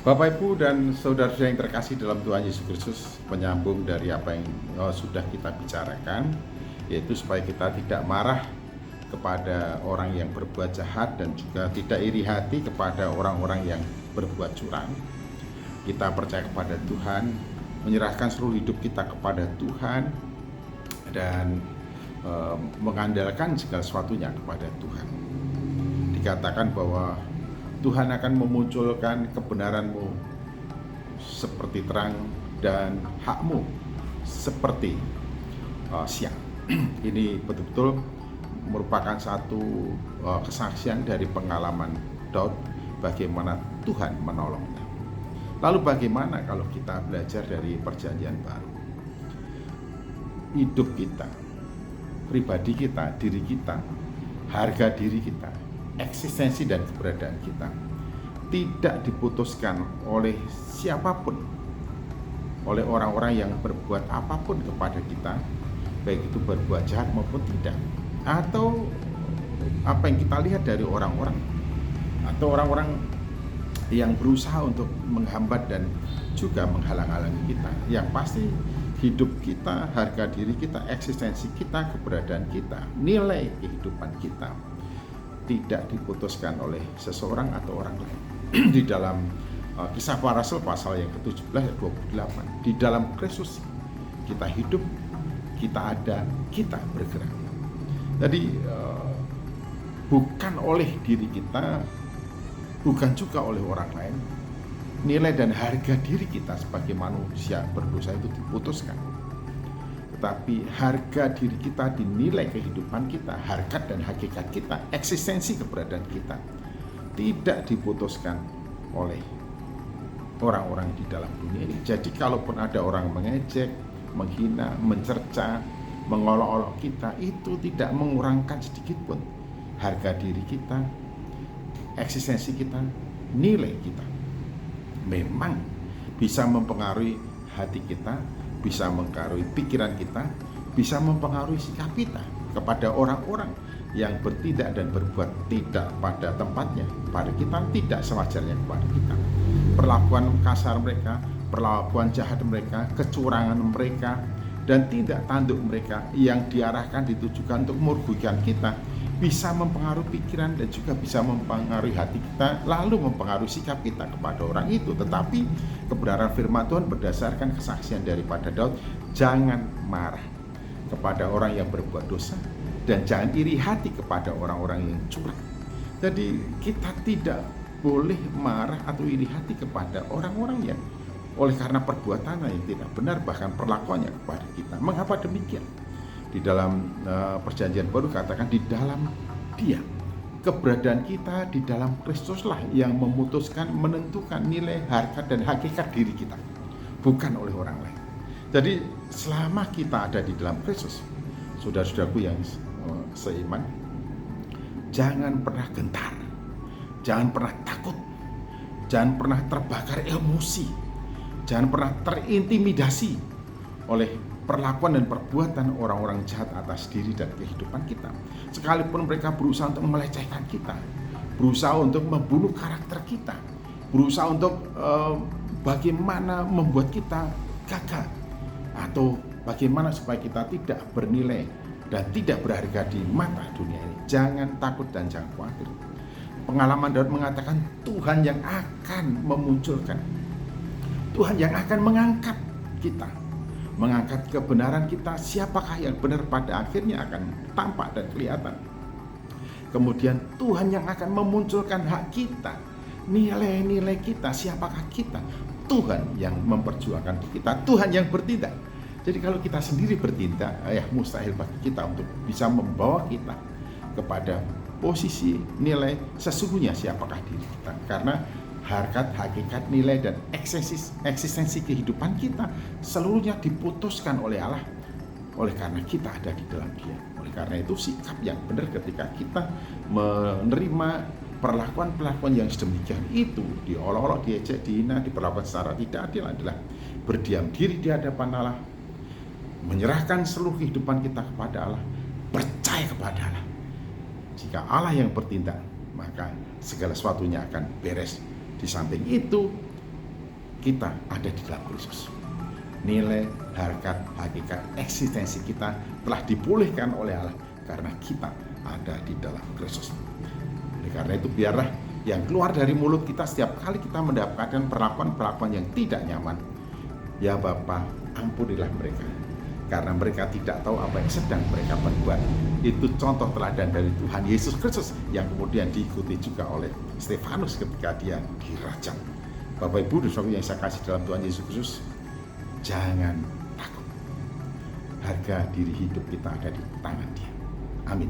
Bapak, Ibu, dan saudara-saudara yang terkasih dalam Tuhan Yesus Kristus, penyambung dari apa yang sudah kita bicarakan, yaitu supaya kita tidak marah kepada orang yang berbuat jahat dan juga tidak iri hati kepada orang-orang yang berbuat curang. Kita percaya kepada Tuhan, menyerahkan seluruh hidup kita kepada Tuhan, dan mengandalkan segala sesuatunya kepada Tuhan. Dikatakan bahwa Tuhan akan memunculkan kebenaranmu seperti terang dan hakmu seperti siang. Ini betul-betul merupakan satu kesaksian dari pengalaman Daud bagaimana Tuhan menolongnya. Lalu bagaimana kalau kita belajar dari perjanjian baru? Hidup kita, pribadi kita, diri kita, harga diri kita, eksistensi dan keberadaan kita tidak diputuskan oleh siapapun, oleh orang-orang yang berbuat apapun kepada kita, baik itu berbuat jahat maupun tidak, atau apa yang kita lihat dari orang-orang atau orang-orang yang berusaha untuk menghambat dan juga menghalang-halangi kita. Yang pasti hidup kita, harga diri kita, eksistensi kita, keberadaan kita, nilai kehidupan kita tidak diputuskan oleh seseorang atau orang lain. Di dalam Kisah Para Rasul pasal yang ke-17 ayat 28, di dalam Kristus kita hidup, kita ada, kita bergerak. Jadi bukan oleh diri kita, bukan juga oleh orang lain, nilai dan harga diri kita sebagai manusia berdosa itu diputuskan. Tapi harga diri kita, dinilai kehidupan kita, harkat dan hakikat kita, eksistensi keberadaan kita tidak diputuskan oleh orang-orang di dalam dunia ini. Jadi kalaupun ada orang mengejek, menghina, mencerca, mengolok-olok kita, itu tidak mengurangkan sedikit pun harga diri kita, eksistensi kita, nilai kita. Memang bisa mempengaruhi hati kita, bisa mempengaruhi pikiran kita, bisa mempengaruhi sikap kita kepada orang-orang yang bertindak dan berbuat tidak pada tempatnya pada kita, tidak sewajarnya kepada kita. Perlakuan kasar mereka, perlakuan jahat mereka, kecurangan mereka, dan tidak tanduk mereka yang diarahkan, ditujukan untuk merugikan kita, bisa mempengaruhi pikiran dan juga bisa mempengaruhi hati kita, lalu mempengaruhi sikap kita kepada orang itu. Tetapi kebenaran firman Tuhan berdasarkan kesaksian daripada Daud, jangan marah kepada orang yang berbuat dosa dan jangan iri hati kepada orang-orang yang curang. Jadi kita tidak boleh marah atau iri hati kepada orang-orang yang oleh karena perbuatannya yang tidak benar, bahkan perlakuannya kepada kita. Mengapa demikian? Di dalam perjanjian baru katakan di dalam Dia, keberadaan kita di dalam Kristuslah yang memutuskan, menentukan nilai, harkat dan hakikat diri kita, bukan oleh orang lain. Jadi selama kita ada di dalam Kristus, saudara-saudaraku yang seiman, jangan pernah gentar, jangan pernah takut, jangan pernah terbakar emosi, jangan pernah terintimidasi oleh perlakuan dan perbuatan orang-orang jahat atas diri dan kehidupan kita. Sekalipun mereka berusaha untuk melecehkan kita, berusaha untuk membunuh karakter kita, berusaha untuk bagaimana membuat kita gagal, atau bagaimana supaya kita tidak bernilai dan tidak berharga di mata dunia ini. Jangan takut dan jangan khawatir. Pengalaman Daud mengatakan Tuhan yang akan memunculkan, Tuhan yang akan mengangkat kita, mengangkat kebenaran kita. Siapakah yang benar pada akhirnya akan tampak dan kelihatan. Kemudian Tuhan yang akan memunculkan hak kita, nilai-nilai kita, siapakah kita. Tuhan yang memperjuangkan kita, Tuhan yang bertindak. Jadi kalau kita sendiri bertindak, mustahil bagi kita untuk bisa membawa kita kepada posisi nilai sesungguhnya siapakah diri kita. Karena harkat, hakikat, nilai, dan eksistensi kehidupan kita seluruhnya diputuskan oleh Allah, oleh karena kita ada di dalam Dia. Oleh karena itu sikap yang benar ketika kita menerima perlakuan-perlakuan yang sedemikian itu, diolok-olok, diejek, dihina, diperlakukan secara tidak adil, adalah berdiam diri di hadapan Allah, menyerahkan seluruh kehidupan kita kepada Allah, percaya kepada Allah. Jika Allah yang bertindak, maka segala sesuatunya akan beres. Di samping itu, kita ada di dalam Kristus. Nilai, harkat, hakikat, eksistensi kita telah dipulihkan oleh Allah karena kita ada di dalam Kristus. Oleh karena itu biarlah yang keluar dari mulut kita setiap kali kita mendapatkan perlakuan-perlakuan yang tidak nyaman, ya Bapa, ampunilah mereka, karena mereka tidak tahu apa yang sedang mereka perbuat. Itu contoh teladan dari Tuhan Yesus Kristus yang kemudian diikuti juga oleh Stefanus ketika dia dirajam. Bapak Ibu dan Saudara yang saya kasih dalam Tuhan Yesus Kristus, jangan takut. Harga diri hidup kita ada di tangan Dia. Amin.